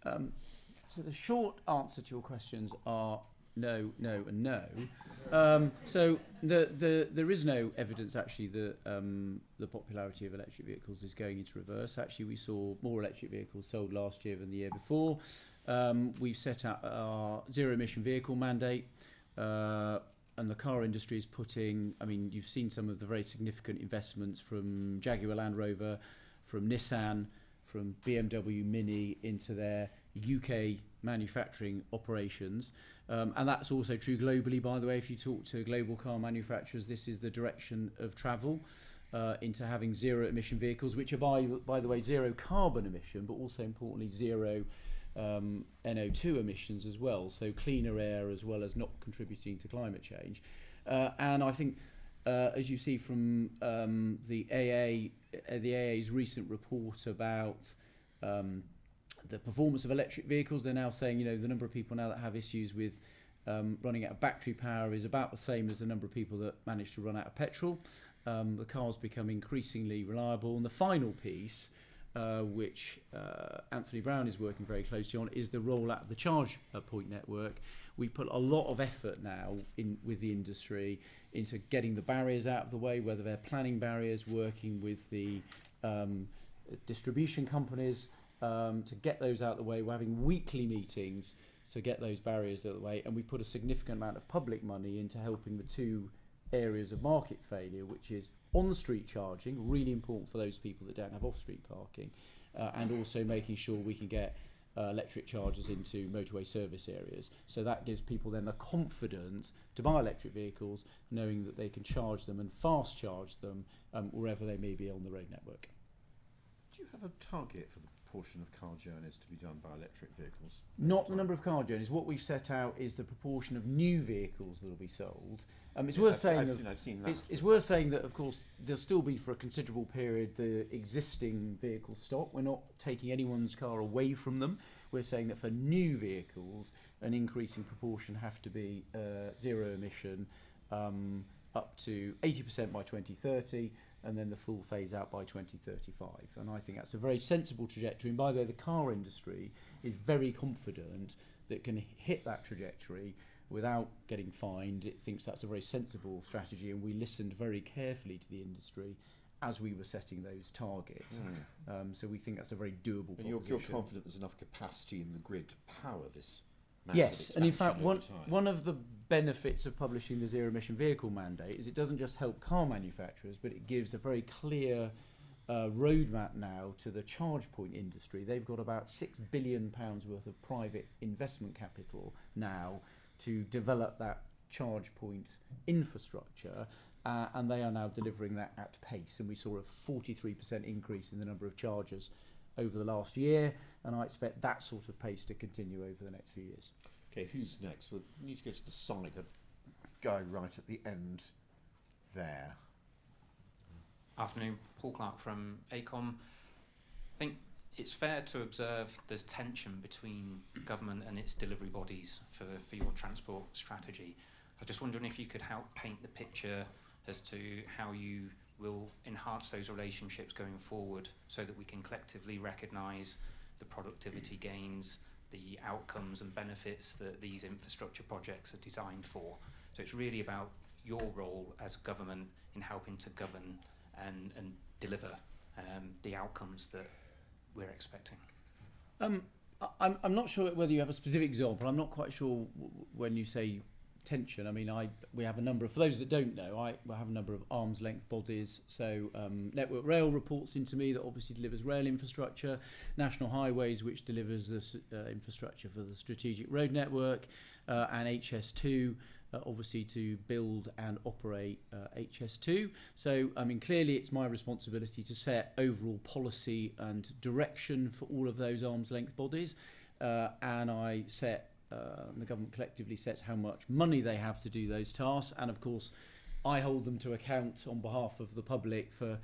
Speaker 8: So the short answer to your questions are no, no, and no. So there is no evidence actually that the popularity of electric vehicles is going into reverse. Actually, we saw more electric vehicles sold last year than the year before. We've set out our zero-emission vehicle mandate, and the car industry is putting, I mean, you've seen some of the very significant investments from Jaguar Land Rover, from Nissan, from BMW Mini into their UK manufacturing operations. And that's also true globally, by the way. If you talk to global car manufacturers, this is the direction of travel into having zero emission vehicles, which are, by the way, zero carbon emission, but also importantly, zero NO2 emissions as well. So cleaner air as well as not contributing to climate change. And I think, as you see from the AA's recent report about the performance of electric vehicles, they're now saying, you know, the number of people now that have issues with running out of battery power is about the same as the number of people that manage to run out of petrol. The cars become increasingly reliable. And the final piece which Anthony Brown is working very closely on, is the rollout of the charge point network. We put a lot of effort now with the industry into getting the barriers out of the way, whether they're planning barriers, working with the distribution companies to get those out of the way. We're having weekly meetings to get those barriers out of the way, and we put a significant amount of public money into helping the two areas of market failure, which is on-street charging, really important for those people that don't have off-street parking, and also making sure we can get electric chargers into motorway service areas. So that gives people then the confidence to buy electric vehicles, knowing that they can charge them and fast charge them wherever they may be on the road network.
Speaker 3: Do you have a target for the proportion of car journeys to be done by electric vehicles?
Speaker 8: Not the number of car journeys. What we've set out is the proportion of new vehicles that will be sold. It's worth saying that, of course, there'll still be for a considerable period the existing vehicle stock. We're not taking anyone's car away from them. We're saying that for new vehicles, an increasing proportion have to be zero emission, up to 80% by 2030, and then the full phase out by 2035. And I think that's a very sensible trajectory. And by the way, the car industry is very confident that it can hit that trajectory without getting fined. It thinks that's a very sensible strategy, and we listened very carefully to the industry as we were setting those targets. So we think that's a very doable proposition.
Speaker 3: And you're confident there's enough capacity in the grid to power this?
Speaker 8: Yes, and in fact, one of the benefits of publishing the zero emission vehicle mandate is it doesn't just help car manufacturers, but it gives a very clear roadmap now to the charge point industry. They've got about £6 billion worth of private investment capital now to develop that charge point infrastructure, and they are now delivering that at pace. And we saw a 43% increase in the number of chargers over the last year, and I expect that sort of pace to continue over the next few years.
Speaker 3: Okay, who's next? We need to go to the side, the guy right at the end there.
Speaker 11: Afternoon, Paul Clark from ACOM. I think it's fair to observe there's tension between government and its delivery bodies for your transport strategy. I was just wondering if you could help paint the picture as to how you will enhance those relationships going forward so that we can collectively recognise the productivity gains, the outcomes and benefits that these infrastructure projects are designed for. So it's really about your role as government in helping to govern and deliver the outcomes that we're expecting.
Speaker 8: I'm not sure whether you have a specific example. I'm not quite sure when you say tension. I mean, we have a number of, for those that don't know, I have a number of arm's length bodies. So Network Rail reports into me, that obviously delivers rail infrastructure, National Highways, which delivers the infrastructure for the strategic road network, and HS2, obviously to build and operate HS2. So, I mean, clearly it's my responsibility to set overall policy and direction for all of those arm's length bodies, and I set the government collectively sets how much money they have to do those tasks, and of course I hold them to account on behalf of the public for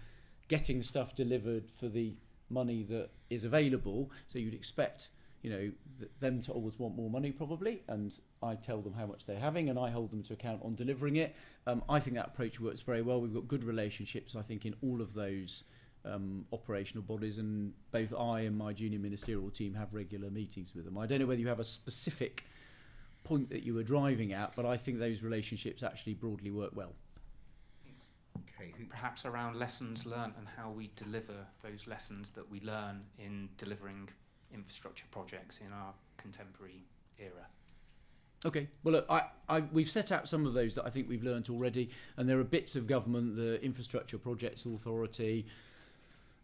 Speaker 8: getting stuff delivered for the money that is available. So you'd expect, you know, them to always want more money probably, and I tell them how much they're having and I hold them to account on delivering it. I think that approach works very well. We've got good relationships, I think, in all of those operational bodies, and both I and my junior ministerial team have regular meetings with them. I don't know whether you have a specific point that you were driving at, but I think those relationships actually broadly work well.
Speaker 3: Okay.
Speaker 11: Perhaps around lessons learned and how we deliver those lessons that we learn in delivering infrastructure projects in our contemporary era.
Speaker 8: Okay, well look, we've set out some of those that I think we've learnt already, and there are bits of government, the Infrastructure Projects Authority,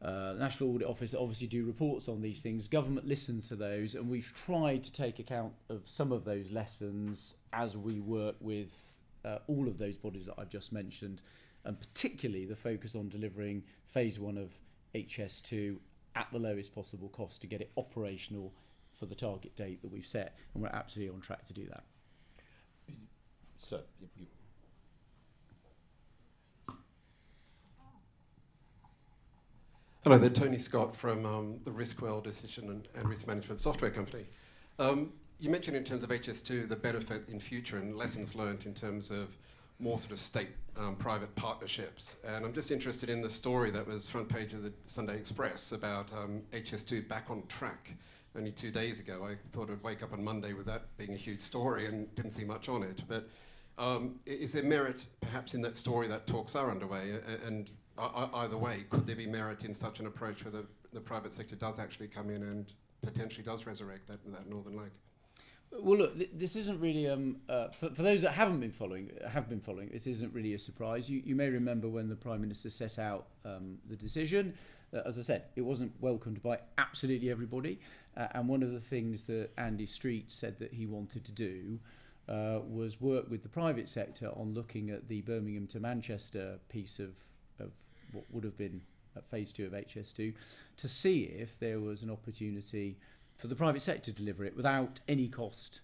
Speaker 8: National Audit Office that obviously do reports on these things. Government listens to those, and we've tried to take account of some of those lessons as we work with all of those bodies that I've just mentioned, and particularly the focus on delivering phase 1 of HS2 at the lowest possible cost to get it operational for the target date that we've set, and we're absolutely on track to do that.
Speaker 3: So,
Speaker 12: Hello there, Tony Scott from the Riskwell Decision and Risk Management Software Company. You mentioned in terms of HS2 the benefit in future and lessons learned in terms of more sort of state-private partnerships. And I'm just interested in the story that was front page of the Sunday Express about HS2 back on track only 2 days ago. I thought I'd wake up on Monday with that being a huge story and didn't see much on it. But is there merit perhaps in that story that talks are underway? And either way, could there be merit in such an approach where the private sector does actually come in and potentially does resurrect that Northern Lake?
Speaker 8: Well, look, this isn't really for those that have been following. This isn't really a surprise. You may remember when the Prime Minister set out the decision. As I said, it wasn't welcomed by absolutely everybody. And one of the things that Andy Street said that he wanted to do was work with the private sector on looking at the Birmingham to Manchester piece of what would have been phase 2 of HS2 to see if there was an opportunity for the private sector to deliver it without any cost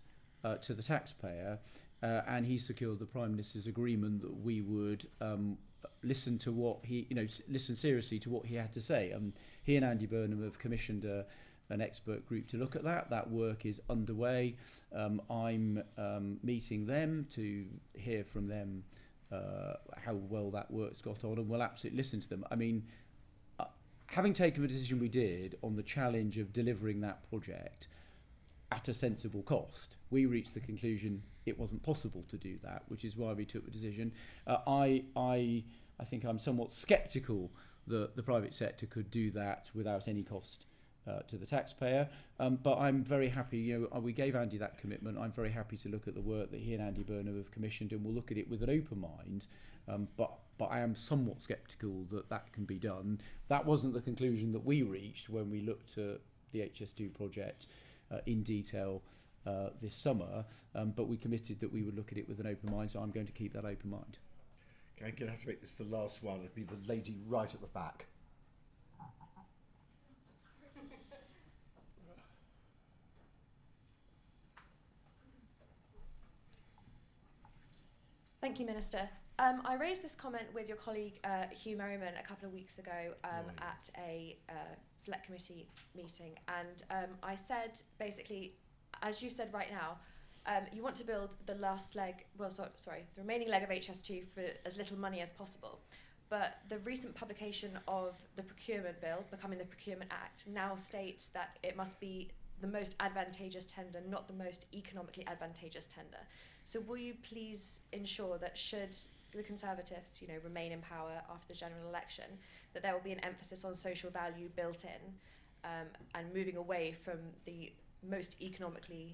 Speaker 8: to the taxpayer, and he secured the Prime Minister's agreement that we would listen to what he, listen seriously to what he had to say. He and Andy Burnham have commissioned an expert group to look at that. That work is underway. I'm meeting them to hear from them how well that work's got on, and we'll absolutely listen to them. I mean, having taken the decision we did on the challenge of delivering that project at a sensible cost, we reached the conclusion it wasn't possible to do that, which is why we took the decision. I think I'm somewhat sceptical that the private sector could do that without any cost to the taxpayer. But I'm very happy, we gave Andy that commitment. I'm very happy to look at the work that he and Andy Burnham have commissioned, and we'll look at it with an open mind. But I am somewhat sceptical that that can be done. That wasn't the conclusion that we reached when we looked at the HS2 project in detail this summer, but we committed that we would look at it with an open mind, so I'm going to keep that open mind.
Speaker 3: Okay, I'm going to have to make this the last one. It'll be the lady right at the back.
Speaker 13: Thank you, Minister. I raised this comment with your colleague Hugh Merriman a couple of weeks ago at a select committee meeting, and I said basically, as you said right now, you want to build the last leg, the remaining leg of HS2 for as little money as possible. But the recent publication of the procurement bill, becoming the Procurement Act, now states that it must be the most advantageous tender, not the most economically advantageous tender. So will you please ensure that should the Conservatives, remain in power after the general election, that there will be an emphasis on social value built in, and moving away from the most economically,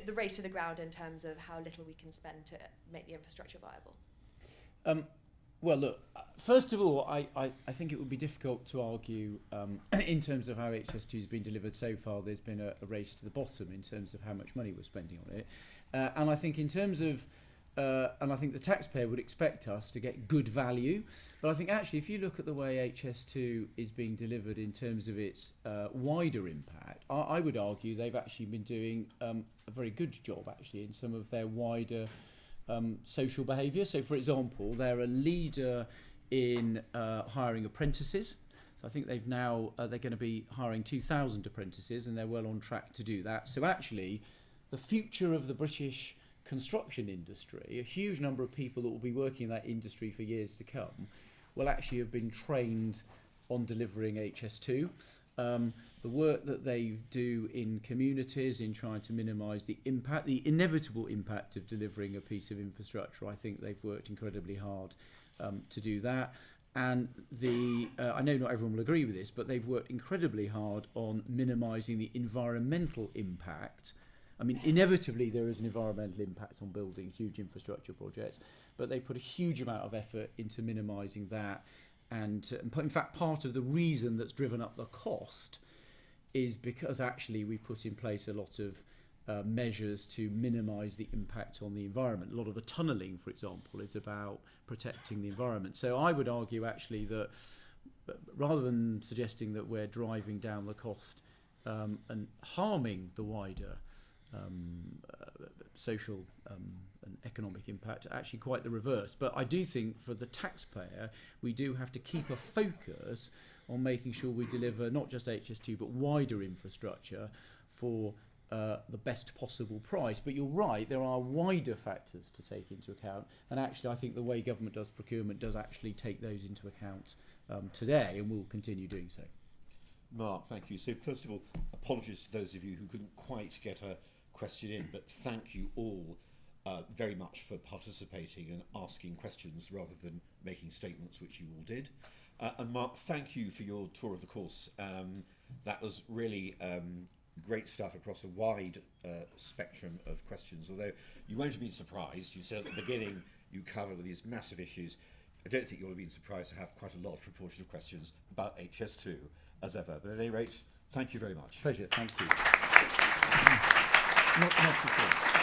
Speaker 13: the race to the ground in terms of how little we can spend to make the infrastructure viable?
Speaker 8: Well, look, first of all, I think it would be difficult to argue in terms of how HS2 has been delivered so far. There's been a race to the bottom in terms of how much money we're spending on it. And I think in terms of, and I think the taxpayer would expect us to get good value. But I think actually if you look at the way HS2 is being delivered in terms of its wider impact, I would argue they've actually been doing a very good job actually in some of their wider social behaviour. So for example, they're a leader in hiring apprentices. So I think they've now, they're going to be hiring 2,000 apprentices, and they're well on track to do that. So actually the future of the British construction industry, a huge number of people that will be working in that industry for years to come, will actually have been trained on delivering HS2. The work that they do in communities in trying to minimise the impact, the inevitable impact of delivering a piece of infrastructure, I think they've worked incredibly hard to do that. And I know not everyone will agree with this, but they've worked incredibly hard on minimising the environmental impact. I mean, inevitably there is an environmental impact on building huge infrastructure projects, but they put a huge amount of effort into minimising that. And in fact, part of the reason that's driven up the cost is because actually we put in place a lot of measures to minimise the impact on the environment. A lot of the tunnelling, for example, is about protecting the environment. So I would argue actually that rather than suggesting that we're driving down the cost and harming the wider social and economic impact, actually quite the reverse. But I do think for the taxpayer, we do have to keep a focus on making sure we deliver not just HS2 but wider infrastructure for the best possible price. But you're right, there are wider factors to take into account, and actually I think the way government does procurement does actually take those into account today, and will continue doing so.
Speaker 3: Mark, thank you. So first of all, apologies to those of you who couldn't quite get a question in, but thank you all very much for participating and asking questions rather than making statements, which you all did. And Mark, thank you for your tour of the course. That was really great stuff across a wide spectrum of questions, although you won't have been surprised. You said at the beginning you covered these massive issues. I don't think you'll have been surprised to have quite a large proportion of questions about HS2 as ever. But at any rate, thank you very much.
Speaker 8: Pleasure, thank you. Not at all.